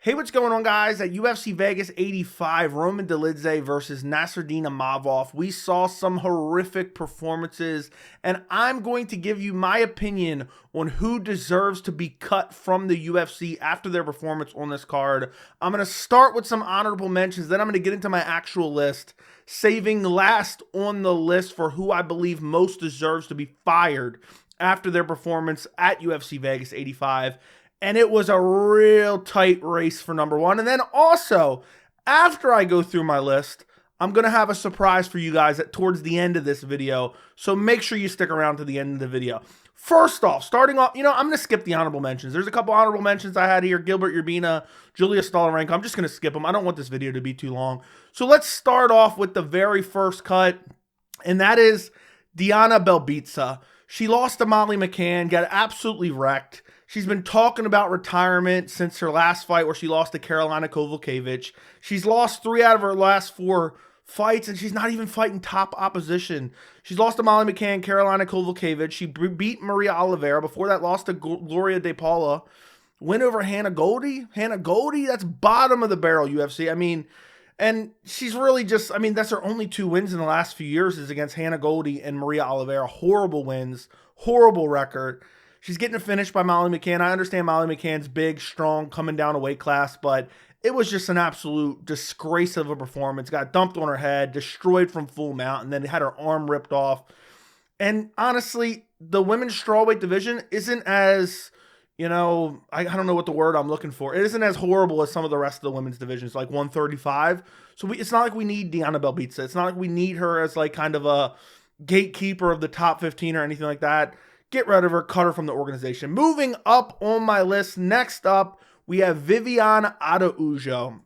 Hey, what's going on, guys? At UFC Vegas 85, Roman Dolidze versus Nassourdine Imavov. We saw some horrific performances, and I'm going to give you my opinion on who deserves to be cut from the UFC after their performance on this card. I'm going to start with some honorable mentions, then I'm going to get into my actual list, saving last on the list for who I believe most deserves to be fired after their performance at UFC Vegas 85. And it was a real tight race for number one. And then also, after I go through my list, I'm going to have a surprise for you guys towards the end of this video. So make sure you stick around to the end of the video. First off, starting off, I'm going to skip the honorable mentions. There's a couple honorable mentions I had here. Gilbert Urbina, Julia Stolarenko. I'm just going to skip them. I don't want this video to be too long. So let's start off with the very first cut, and that is Dianna Belbita. She lost to Molly McCann, got absolutely wrecked. She's been talking about retirement since her last fight where she lost to Karolina Kowalkiewicz. She's lost 3 out of her last 4 fights, and she's not even fighting top opposition. She's lost to Molly McCann, Karolina Kowalkiewicz. She beat Maria Oliveira. Before that, lost to Gloria De Paula. Win over Hannah Goldie. Hannah Goldie, that's bottom of the barrel UFC. And she's really just, that's her only 2 wins in the last few years is against Hannah Goldie and Maria Oliveira. Horrible wins, horrible record. She's getting finished by Molly McCann. I understand Molly McCann's big, strong, coming down a weight class, but it was just an absolute disgrace of a performance. Got dumped on her head, destroyed from full mount, and then had her arm ripped off. And honestly, the women's strawweight division isn't as, I don't know what the word I'm looking for. It isn't as horrible as some of the rest of the women's divisions, like 135. So it's not like we need Dianna Belbita. It's not like we need her as like kind of a gatekeeper of the top 15 or anything like that. Get rid of her, cut her from the organization. Moving up on my list, next up, we have Viviane Araujo.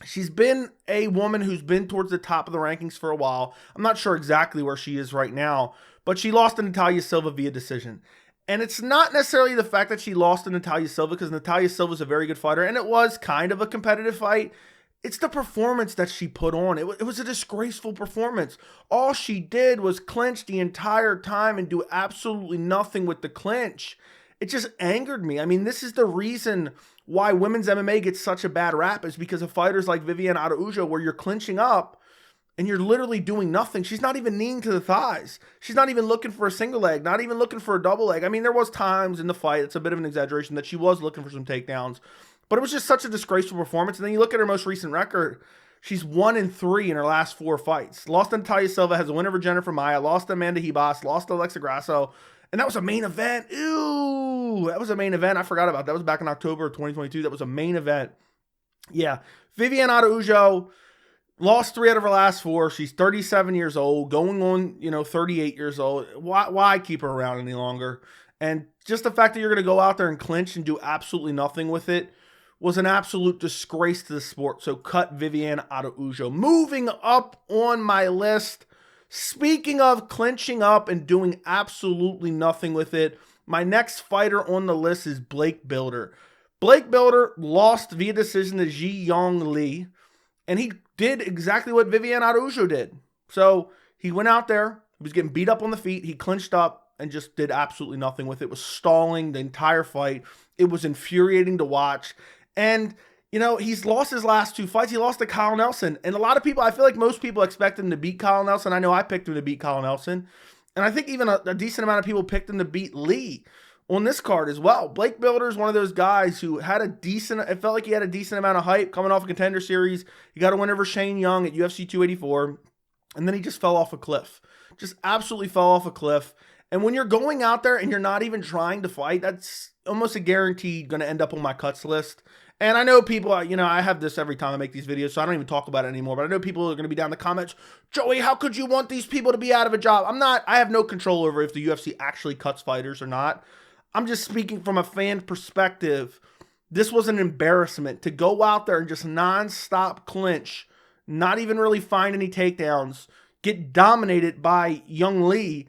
She's been a woman who's been towards the top of the rankings for a while. I'm not sure exactly where she is right now, but she lost to Natalia Silva via decision. And it's not necessarily the fact that she lost to Natalia Silva, because Natalia Silva is a very good fighter, and it was kind of a competitive fight. It's the performance that she put on. It was a disgraceful performance. All she did was clinch the entire time and do absolutely nothing with the clinch. It just angered me. This is the reason why women's MMA gets such a bad rap, is because of fighters like Viviane Araujo, where you're clinching up and you're literally doing nothing. She's not even kneeing to the thighs. She's not even looking for a single leg, not even looking for a double leg. There was times in the fight, it's a bit of an exaggeration, that she was looking for some takedowns. But it was just such a disgraceful performance. And then you look at her most recent record, she's 1-3 in her last 4 fights. Lost to Natalia Silva, has a win over Jennifer Maia, lost to Amanda Ribas, lost to Alexa Grasso. And that was a main event. Ew, that was a main event. I forgot about that. That was back in October of 2022. That was a main event. Yeah, Viviane Araujo lost 3 out of her last 4. She's 37 years old, going on, 38 years old. Why keep her around any longer? And just the fact that you're going to go out there and clinch and do absolutely nothing with it was an absolute disgrace to the sport. So cut Viviane Araujo. Moving up on my list, speaking of clinching up and doing absolutely nothing with it, my next fighter on the list is Blake Bilder. Blake Bilder lost via decision to Ji Yong Lee, and he did exactly what Viviane Araujo did. So he went out there, he was getting beat up on the feet, he clinched up and just did absolutely nothing with it. It was stalling the entire fight. It was infuriating to watch. And, he's lost his last 2 fights. He lost to Kyle Nelson. And a lot of people, I feel like most people expect him to beat Kyle Nelson. I know I picked him to beat Kyle Nelson. And I think even a decent amount of people picked him to beat Lee on this card as well. Blake Bilder is one of those guys who had it felt like he had a decent amount of hype coming off a Contender Series. He got a win over Shane Young at UFC 284. And then he just fell off a cliff. Just absolutely fell off a cliff. And when you're going out there and you're not even trying to fight, that's almost a guarantee going to end up on my cuts list. And I know people, I have this every time I make these videos, so I don't even talk about it anymore. But I know people are going to be down in the comments, Joey, how could you want these people to be out of a job? I have no control over if the UFC actually cuts fighters or not. I'm just speaking from a fan perspective. This was an embarrassment to go out there and just nonstop clinch, not even really find any takedowns, get dominated by Young Lee,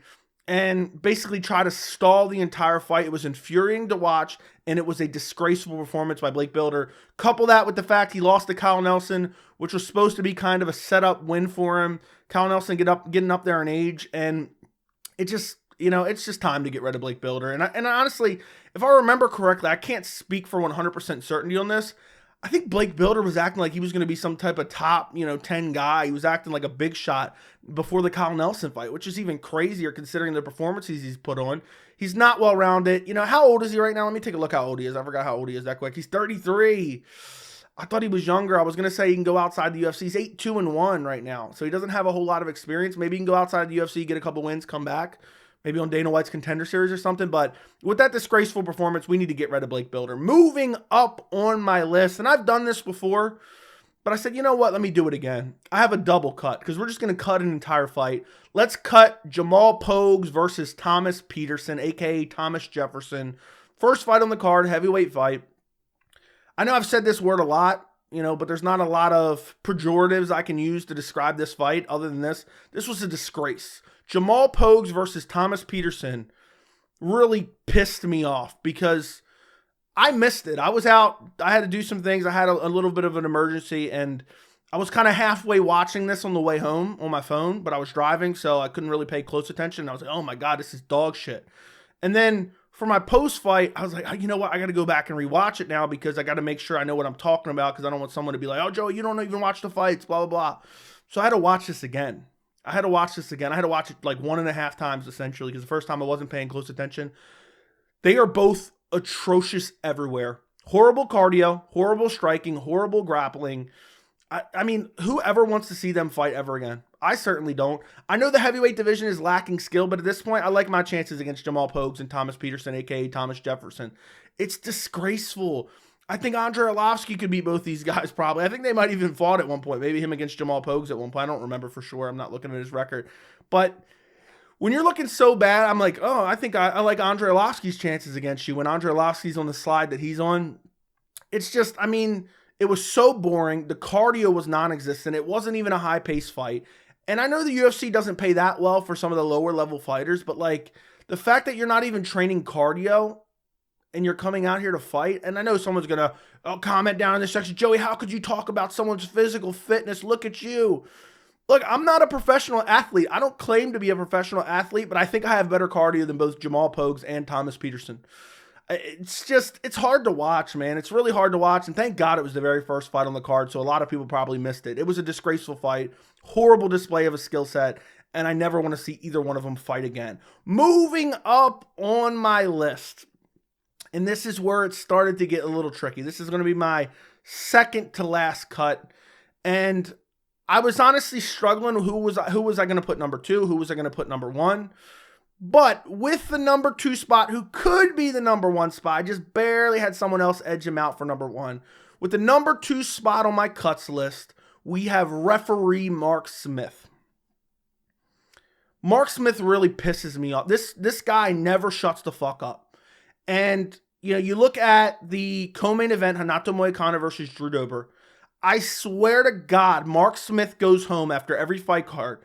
and basically try to stall the entire fight. It was infuriating to watch, and it was a disgraceful performance by Blake Bilder. Couple that with the fact he lost to Kyle Nelson, which was supposed to be kind of a setup win for him. Kyle Nelson getting up there in age, and it just, it's just time to get rid of Blake Bilder. And honestly, if I remember correctly, I can't speak for 100% certainty on this. I think Blake Bilder was acting like he was going to be some type of top, 10 guy. He was acting like a big shot before the Kyle Nelson fight, which is even crazier considering the performances he's put on. He's not well-rounded. How old is he right now? Let me take a look how old he is. I forgot how old he is that quick. He's 33. I thought he was younger. I was going to say he can go outside the UFC. He's 8-2-1 right now. So he doesn't have a whole lot of experience. Maybe he can go outside the UFC, get a couple wins, come back. Maybe on Dana White's Contender Series or something. But with that disgraceful performance, we need to get rid of Blake Bilder. Moving up on my list, and I've done this before, but I said, you know what? Let me do it again. I have a double cut because we're just going to cut an entire fight. Let's cut Jamal Pogues versus Thomas Peterson, a.k.a. Thomas Jefferson. First fight on the card, heavyweight fight. I know I've said this word a lot, but there's not a lot of pejoratives I can use to describe this fight other than this. This was a disgrace. Jamal Pogues versus Thomas Peterson really pissed me off because I missed it. I was out. I had to do some things. I had a little bit of an emergency, and I was kind of halfway watching this on the way home on my phone, but I was driving, so I couldn't really pay close attention. I was like, oh my God, this is dog shit. And then for my post-fight, I was like, you know what? I got to go back and rewatch it now because I got to make sure I know what I'm talking about because I don't want someone to be like, oh, Joey, you don't even watch the fights, blah, blah, blah. So I had to watch this again. I had to watch it like 1.5 times, essentially, because the first time I wasn't paying close attention. They are both atrocious everywhere. Horrible cardio, horrible striking, horrible grappling. I mean, whoever wants to see them fight ever again? I certainly don't. I know the heavyweight division is lacking skill, but at this point, I like my chances against Jamal Pogues and Thomas Peterson, a.k.a. Thomas Jefferson. It's disgraceful. I think Andrei Arlovski could beat both these guys probably. I think they might even fought at one point. Maybe him against Jamal Pogues at one point. I don't remember for sure. I'm not looking at his record. But when you're looking so bad, I'm like, oh, I think I like Andrei Arlovski's chances against you. When Andrei Arlovski's on the slide that he's on, it's just, I mean, it was so boring. The cardio was non-existent. It wasn't even a high-paced fight. And I know the UFC doesn't pay that well for some of the lower-level fighters, but like the fact that you're not even training cardio and you're coming out here to fight, and I know someone's going to comment down in this section, Joey, how could you talk about someone's physical fitness? Look at you. Look, I'm not a professional athlete. I don't claim to be a professional athlete, but I think I have better cardio than both Jamal Pogues and Thomas Peterson. It's hard to watch, man. It's really hard to watch, and thank God it was the very first fight on the card, so a lot of people probably missed it. It was a disgraceful fight, horrible display of a skill set, and I never want to see either one of them fight again. Moving up on my list, and this is where it started to get a little tricky. This is going to be my second to last cut, and I was honestly struggling. Who was I going to put number 2? Who was I going to put number 1? But with the number 2 spot, who could be the number 1 spot, I just barely had someone else edge him out for number 1. With the number 2 spot on my cuts list, we have referee Mark Smith. Mark Smith really pisses me off. This guy never shuts the fuck up. And you look at the co-main event, Renato Moicano versus Drew Dober. I swear to God, Mark Smith goes home after every fight card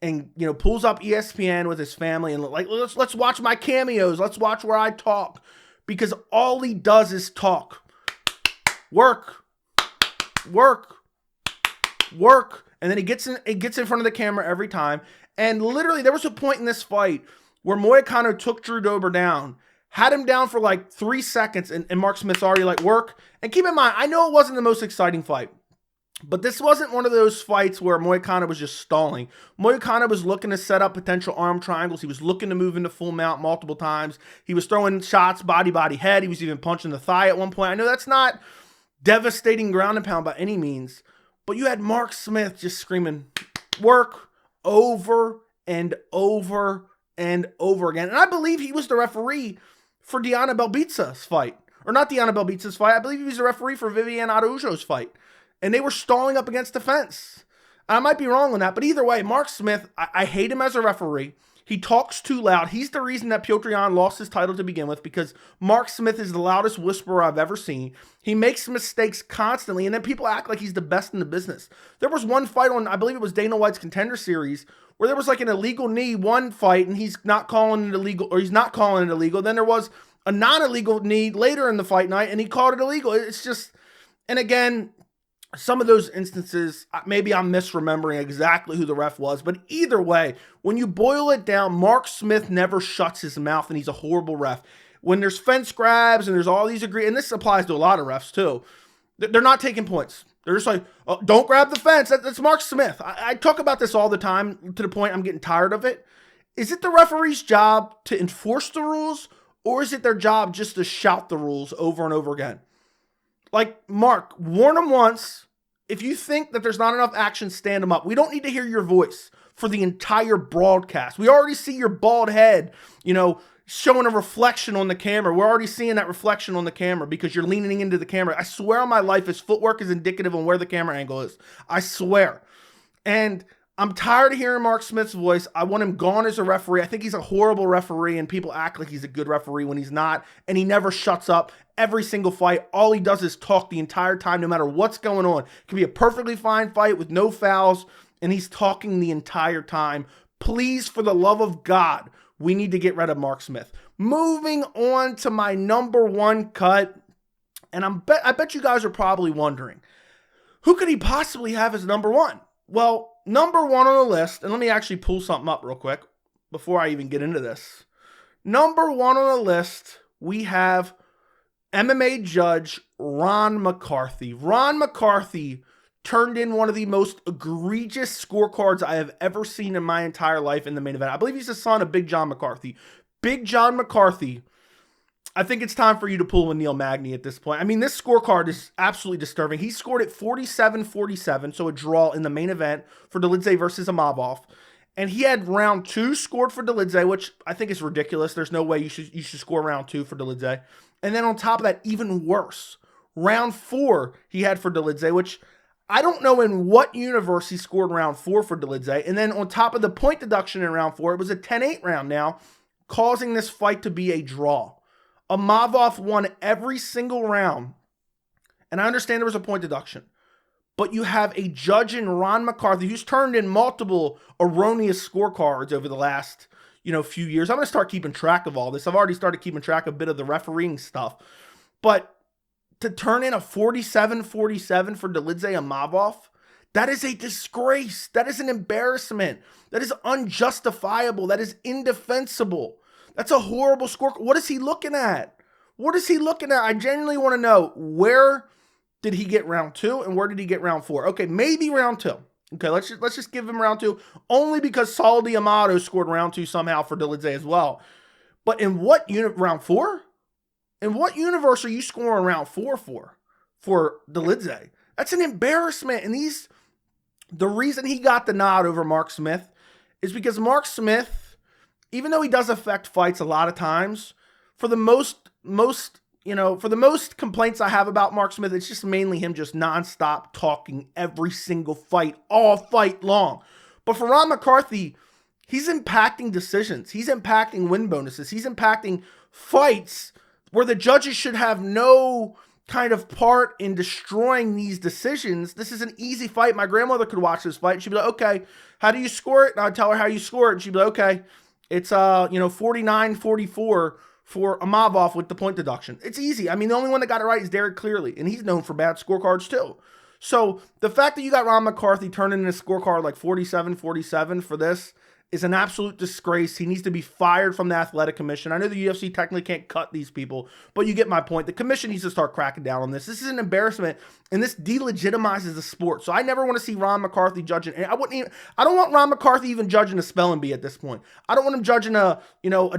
and pulls up ESPN with his family and like let's watch my cameos. Let's watch where I talk, because all he does is talk. Work. And then he gets in front of the camera every time. And literally there was a point in this fight where Moicano took Drew Dober down, had him down for like 3 seconds, and Mark Smith's already like, work. And keep in mind, I know it wasn't the most exciting fight, but this wasn't one of those fights where Moicano was just stalling. Moicano was looking to set up potential arm triangles. He was looking to move into full mount multiple times. He was throwing shots, body, head. He was even punching the thigh at one point. I know that's not devastating ground and pound by any means, but you had Mark Smith just screaming, work, over and over and over again. And I believe he was the referee for Dianna Belbita's fight. Or not Dianna Belbita's fight. I believe he was the referee for Viviane Araujo's fight. And they were stalling up against the fence. I might be wrong on that, but either way, Mark Smith, I hate him as a referee. He talks too loud. He's the reason that Petr Yan lost his title to begin with, because Mark Smith is the loudest whisperer I've ever seen. He makes mistakes constantly, and then people act like he's the best in the business. There was one fight on, I believe it was Dana White's Contender Series, where there was like an illegal knee one fight, and he's not calling it illegal, or he's not calling it illegal. Then there was a non-illegal knee later in the fight night, and he called it illegal. It's just, and again, some of those instances, maybe I'm misremembering exactly who the ref was, but either way, when you boil it down, Mark Smith never shuts his mouth, and he's a horrible ref. When there's fence grabs and there's all these and this applies to a lot of refs too. They're not taking points. They're just like, oh, don't grab the fence. That's Mark Smith. I talk about this all the time to the point I'm getting tired of it. Is it the referee's job to enforce the rules, or is it their job just to shout the rules over and over again? Like, Mark, warn them once. If you think that there's not enough action, stand them up. We don't need to hear your voice for the entire broadcast. We already see your bald head, showing a reflection on the camera. We're already seeing that reflection on the camera because you're leaning into the camera. I swear on my life, his footwork is indicative on where the camera angle is. I swear. And I'm tired of hearing Mark Smith's voice. I want him gone as a referee. I think he's a horrible referee, and people act like he's a good referee when he's not, and he never shuts up. Every single fight, all he does is talk the entire time, no matter what's going on. It can be a perfectly fine fight with no fouls, and he's talking the entire time. Please, for the love of God, we need to get rid of Mark Smith. Moving on to my number one cut, and I bet you guys are probably wondering, who could he possibly have as number one? Well, number one on the list, and let me actually pull something up real quick before I even get into this. Number one on the list, we have MMA judge Ron McCarthy. Ron McCarthy turned in one of the most egregious scorecards I have ever seen in my entire life in the main event. I believe he's the son of Big John McCarthy. Big John McCarthy, I think it's time for you to pull a Neil Magny at this point. I mean, this scorecard is absolutely disturbing. He scored it 47-47, so a draw in the main event for Dolidze versus Imavov. And he had round 2 scored for Dolidze, which I think is ridiculous. There's no way you should score round 2 for Dolidze. And then on top of that, even worse, round 4 he had for Dolidze, which I don't know in what universe he scored round 4 for Dolidze. And then on top of the point deduction in round 4, it was a 10-8 round now, causing this fight to be a draw. Imavov won every single round. And I understand there was a point deduction. But you have a judge in Ron McCarthy who's turned in multiple erroneous scorecards over the last, few years. I'm going to start keeping track of all this. I've already started keeping track of a bit of the refereeing stuff. But to turn in a 47-47 for Dolidze Imavov, that is a disgrace. That is an embarrassment. That is unjustifiable. That is indefensible. That's a horrible score. What is he looking at? What is he looking at? I genuinely want to know, where did he get round 2 and where did he get round 4? Okay, maybe round 2. Okay, let's just give him round 2, only because Saul D'Amato scored round 2 somehow for Dolidze as well. But in what round 4? In what universe are you scoring round 4 for Dolidze? That's an embarrassment. And the reason he got the nod over Mark Smith is because Mark Smith, even though he does affect fights a lot of times, for the most complaints I have about Mark Smith, it's just mainly him just nonstop talking every single fight, all fight long. But for Ron McCarthy, he's impacting decisions. He's impacting win bonuses. He's impacting fights where the judges should have no kind of part in destroying these decisions. This is an easy fight. My grandmother could watch this fight and she'd be like, okay, how do you score it? And I'd tell her how you score it. And she'd be like, okay, it's 49-44 for Imavov with the point deduction. It's easy. I mean, the only one that got it right is Derek Clearly, and he's known for bad scorecards too. So the fact that you got Ron McCarthy turning in a scorecard like 47-47 for this is an absolute disgrace. He needs to be fired from the Athletic Commission. I know the UFC technically can't cut these people, but you get my point. The commission needs to start cracking down on this. This is an embarrassment, and this delegitimizes the sport. So I never want to see Ron McCarthy judging. I don't want Ron McCarthy even judging a spelling bee at this point. I don't want him judging a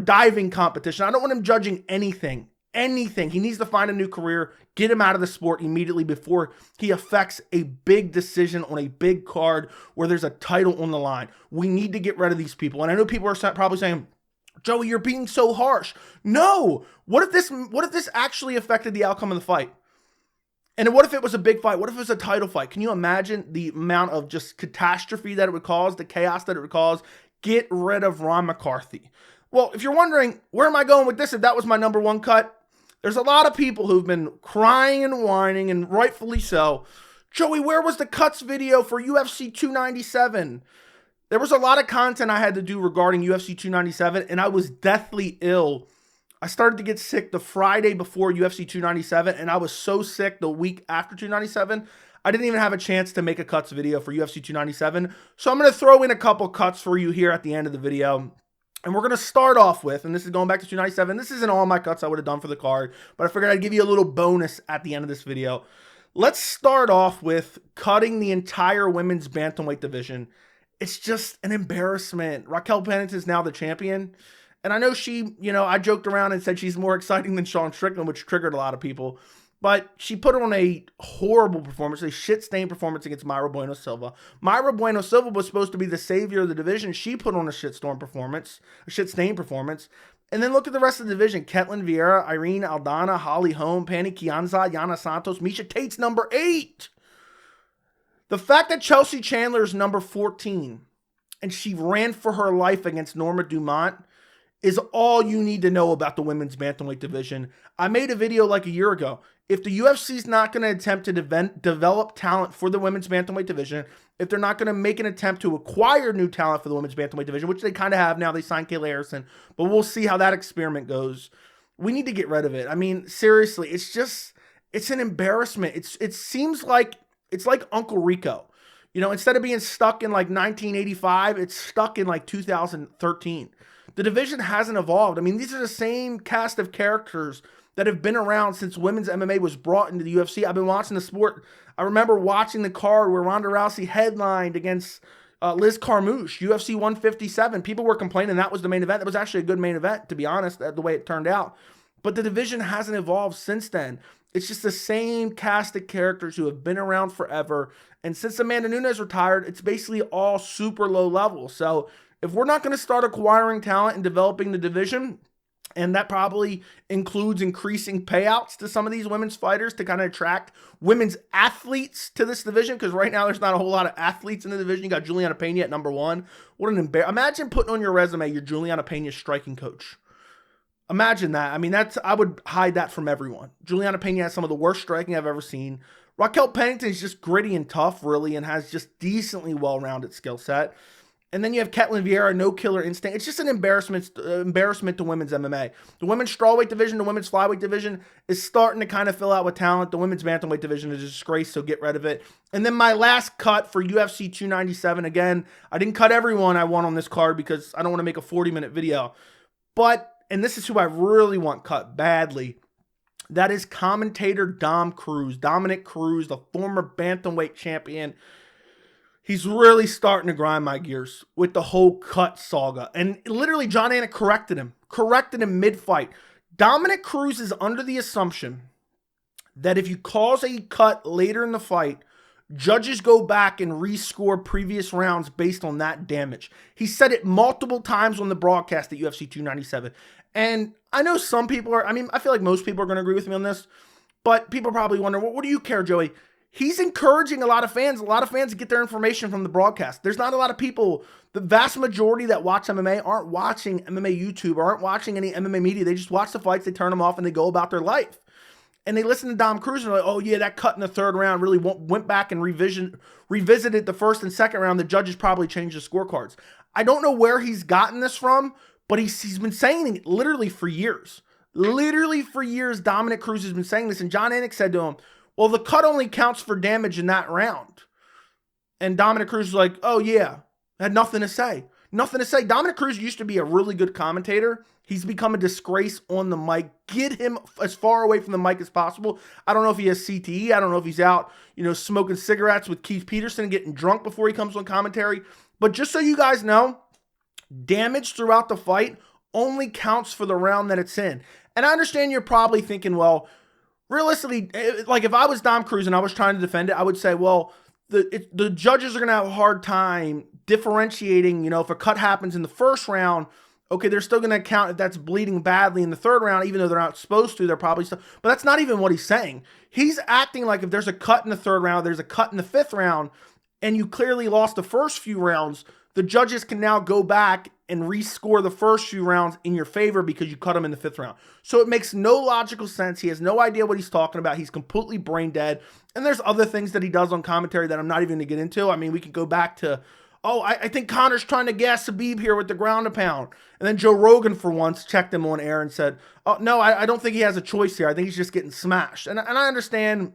diving competition. I don't want him judging anything. He needs to find a new career, get him out of the sport immediately before he affects a big decision on a big card where there's a title on the line. We need to get rid of these people. And I know people are probably saying, Joey, you're being so harsh. No. What if this actually affected the outcome of the fight? And what if it was a big fight? What if it was a title fight? Can you imagine the amount of just catastrophe that it would cause, the chaos that it would cause? Get rid of Ron McCarthy. Well, if you're wondering, where am I going with this if that was my number one cut? There's a lot of people who've been crying and whining, and rightfully so. Joey, where was the cuts video for UFC 297? There was a lot of content I had to do regarding UFC 297, and I was deathly ill. I started to get sick the Friday before UFC 297, and I was so sick the week after 297, I didn't even have a chance to make a cuts video for UFC 297. So I'm going to throw in a couple cuts for you here at the end of the video. And we're going to start off with, and this is going back to 297. This isn't all my cuts I would have done for the card, but I figured I'd give you a little bonus at the end of this video. Let's start off with cutting the entire women's bantamweight division. It's just an embarrassment. Raquel Pennington is now the champion. And I know she, I joked around and said she's more exciting than Sean Strickland, which triggered a lot of people. But she put on a horrible performance, a shit-stained performance against Mayra Bueno Silva. Mayra Bueno Silva was supposed to be the savior of the division. She put on a shit-stained performance. And then look at the rest of the division. Ketlin Vieira, Irene Aldana, Holly Holm, Panny Kianza, Yana Santos, Misha Tate's number 8. The fact that Chelsea Chandler is number 14 and she ran for her life against Norma Dumont is all you need to know about the women's bantamweight division. I made a video like a year ago. If the UFC is not going to attempt to develop talent for the women's bantamweight division, if they're not going to make an attempt to acquire new talent for the women's bantamweight division, which they kind of have now, they signed Kayla Harrison, but we'll see how that experiment goes. We need to get rid of it. I mean, seriously, it's an embarrassment. It seems like it's like Uncle Rico. Instead of being stuck in like 1985, it's stuck in like 2013. The division hasn't evolved. I mean, these are the same cast of characters that have been around since women's MMA was brought into the UFC. I've been watching the sport. I remember watching the card where Ronda Rousey headlined against Liz Carmouche, UFC 157. People were complaining that was the main event. That was actually a good main event, to be honest, the way it turned out. But the division hasn't evolved since then. It's just the same cast of characters who have been around forever. And since Amanda Nunes retired, it's basically all super low level. So if we're not going to start acquiring talent and developing the division, and that probably includes increasing payouts to some of these women's fighters to kind of attract women's athletes to this division, because right now there's not a whole lot of athletes in the division. You got Juliana Pena at number 1. What an embarrassment. Imagine putting on your resume, you're Juliana Pena's striking coach. Imagine that. I mean, I would hide that from everyone. Juliana Pena has some of the worst striking I've ever seen. Raquel Pennington is just gritty and tough, really, and has just decently well-rounded skill set. And then you have Ketlin Vieira, no killer instinct. It's just an embarrassment to women's MMA. The women's strawweight division, the women's flyweight division is starting to kind of fill out with talent. The women's bantamweight division is a disgrace, so get rid of it. And then my last cut for UFC 297. Again, I didn't cut everyone I want on this card because I don't want to make a 40-minute video. But, and this is who I really want cut badly, that is commentator Dominick Cruz, the former bantamweight champion. He's really starting to grind my gears with the whole cut saga. And literally, John Anik corrected him mid-fight. Dominick Cruz is under the assumption that if you cause a cut later in the fight, judges go back and rescore previous rounds based on that damage. He said it multiple times on the broadcast at UFC 297. And I know some people I feel like most people are going to agree with me on this, but people probably wonder, well, what do you care, Joey? He's encouraging a lot of fans to get their information from the broadcast. There's not a lot of people, the vast majority that watch MMA aren't watching MMA YouTube or aren't watching any MMA media. They just watch the fights, they turn them off, and they go about their life. And they listen to Dom Cruz and they're like, oh yeah, that cut in the third round really went back and revisited the first and second round. The judges probably changed the scorecards. I don't know where he's gotten this from, but he's been saying it literally for years. Literally for years, Dominick Cruz has been saying this. And John Anik said to him, well, the cut only counts for damage in that round. And Dominick Cruz was like, oh yeah, had nothing to say. Dominick Cruz used to be a really good commentator. He's become a disgrace on the mic. Get him as far away from the mic as possible. I don't know if he has CTE. I don't know if he's out, smoking cigarettes with Keith Peterson and getting drunk before he comes on commentary. But just so you guys know, damage throughout the fight only counts for the round that it's in. And I understand you're probably thinking, well, realistically, like if I was Dom Cruz and I was trying to defend it, I would say, well, the judges are going to have a hard time differentiating, if a cut happens in the first round, okay, they're still going to count if that's bleeding badly in the third round, even though they're not supposed to, they're probably still, but that's not even what he's saying. He's acting like if there's a cut in the third round, there's a cut in the fifth round, and you clearly lost the first few rounds, the judges can now go back and rescore the first few rounds in your favor because you cut him in the fifth round. So it makes no logical sense. He has no idea what he's talking about. He's completely brain dead. And there's other things that he does on commentary that I'm not even going to get into. I mean, we could go back to, I think Conor's trying to gas Khabib here with the ground and pound. And then Joe Rogan, for once, checked him on air and said, oh, no, I don't think he has a choice here. I think he's just getting smashed. And I understand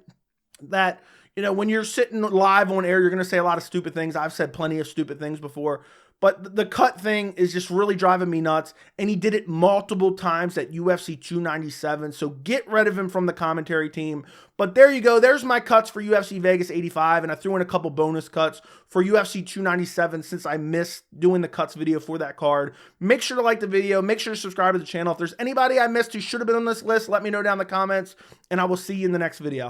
that, when you're sitting live on air, you're going to say a lot of stupid things. I've said plenty of stupid things before. But the cut thing is just really driving me nuts. And he did it multiple times at UFC 297. So get rid of him from the commentary team. But there you go. There's my cuts for UFC Vegas 85. And I threw in a couple bonus cuts for UFC 297 since I missed doing the cuts video for that card. Make sure to like the video. Make sure to subscribe to the channel. If there's anybody I missed who should have been on this list, let me know down in the comments. And I will see you in the next video.